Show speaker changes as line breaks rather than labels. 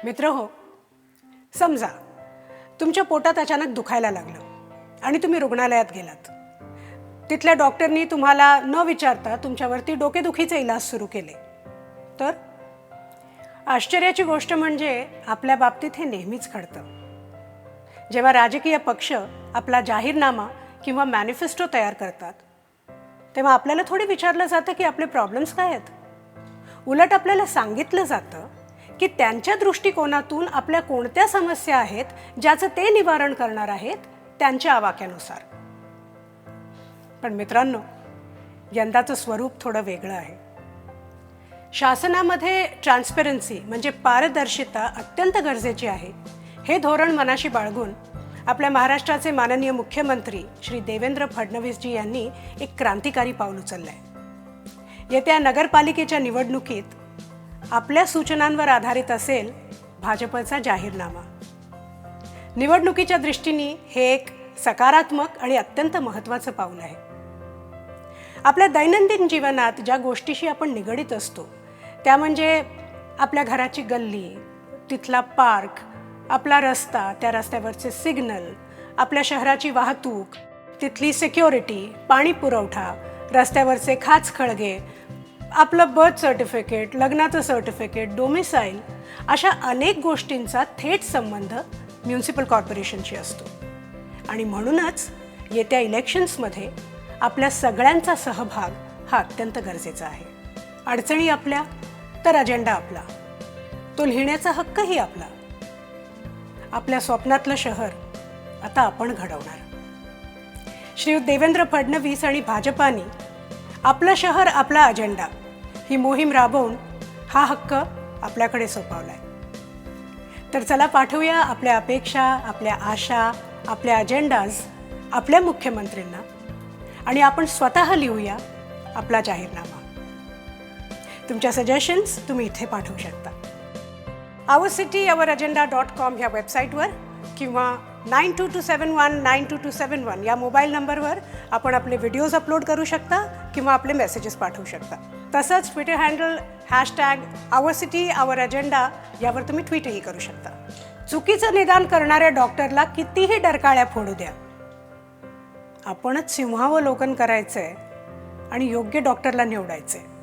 मित्र हो, समजा तुमच्या पोटात अचानक दुखायला लागलं आणि तुम्ही रुग्णालयात गेलात. तिथल्या डॉक्टरनी तुम्हाला न विचारता तुमच्यावरती डोकेदुखीचे इलाज सुरू केले. तर आश्चर्याची गोष्ट म्हणजे आपल्या बाबतीत हे नेहमीच घडतं. जेव्हा राजकीय पक्ष आपला जाहीरनामा किंवा मॅनिफेस्टो तयार करतात, तेव्हा आपल्याला थोडे विचारलं जातं की आपले प्रॉब्लेम्स काय आहेत. उलट आपल्याला सांगितलं जातं की त्यांच्या दृष्टिकोनातून आपल्या कोणत्या समस्या आहेत ज्याचं ते निवारण करणार आहेत त्यांच्या आवाक्यानुसार. पण मित्रांनो, यंदाचं स्वरूप थोडं वेगळं आहे. शासनामध्ये ट्रान्सपरन्सी म्हणजे पारदर्शिता अत्यंत गरजेची आहे, हे धोरण मनाशी बाळगून आपल्या महाराष्ट्राचे माननीय मुख्यमंत्री श्री देवेंद्र फडणवीसजी यांनी एक क्रांतिकारी पाऊल उचललं आहे. येत्या नगरपालिकेच्या निवडणुकीत आपल्या सूचनांवर आधारित असेल भाजपचा जाहीरनामा. निवडणुकीच्या दृष्टीने हे एक सकारात्मक आणि अत्यंत महत्त्वाचं पाऊल आहे. आपल्या दैनंदिन जीवनात ज्या गोष्टीशी आपण निगडीत असतो त्या म्हणजे आपल्या घराची गल्ली, तिथला पार्क, आपला रस्ता, त्या रस्त्यावरचे सिग्नल, आपल्या शहराची वाहतूक, तिथली सिक्युरिटी, पाणी पुरवठा, रस्त्यावरचे खाचखळगे, आपलं बर्थ सर्टिफिकेट, लग्नाचं सर्टिफिकेट, डोमिसाईल, अशा अनेक गोष्टींचा थेट संबंध म्युनिसिपल कॉर्पोरेशनशी असतो. आणि म्हणूनच येत्या इलेक्शन्समध्ये आपल्या सगळ्यांचा सहभाग हा अत्यंत गरजेचा आहे. अडचणी आपल्या तर अजेंडा आपला, तो लिहिण्याचा हक्कही आपला. आपल्या स्वप्नातलं शहर आता आपण घडवणार. श्री देवेंद्र फडणवीस आणि भाजपाने आपलं शहर आपला अजेंडा ही मोहीम राबवून हा हक्क आपल्याकडे सोपवलाय. तर चला पाठवूया आपल्या अपेक्षा, आपल्या आशा, आपल्या अजेंडाज आपल्या मुख्यमंत्र्यांना आणि आपण स्वतः लिहूया आपला जाहीरनामा. तुमच्या सजेशन्स तुम्ही इथे पाठवू शकता. ourcityouragenda.com या वेबसाईटवर किंवा 9227192271 या मोबाईल नंबरवर आपण आपले व्हिडिओज अपलोड करू शकता किंवा आपले मेसेजेस पाठवू शकता. तसंच ट्विटर हँडल #ourcityouragenda यावर तुम्ही ट्विटही करू शकता. चुकीचं निदान करणाऱ्या डॉक्टरला कितीही डरकाळ्या फोडू द्या, आपणच सिंहावलोकन करायचंय आणि योग्य डॉक्टरला निवडायचंय.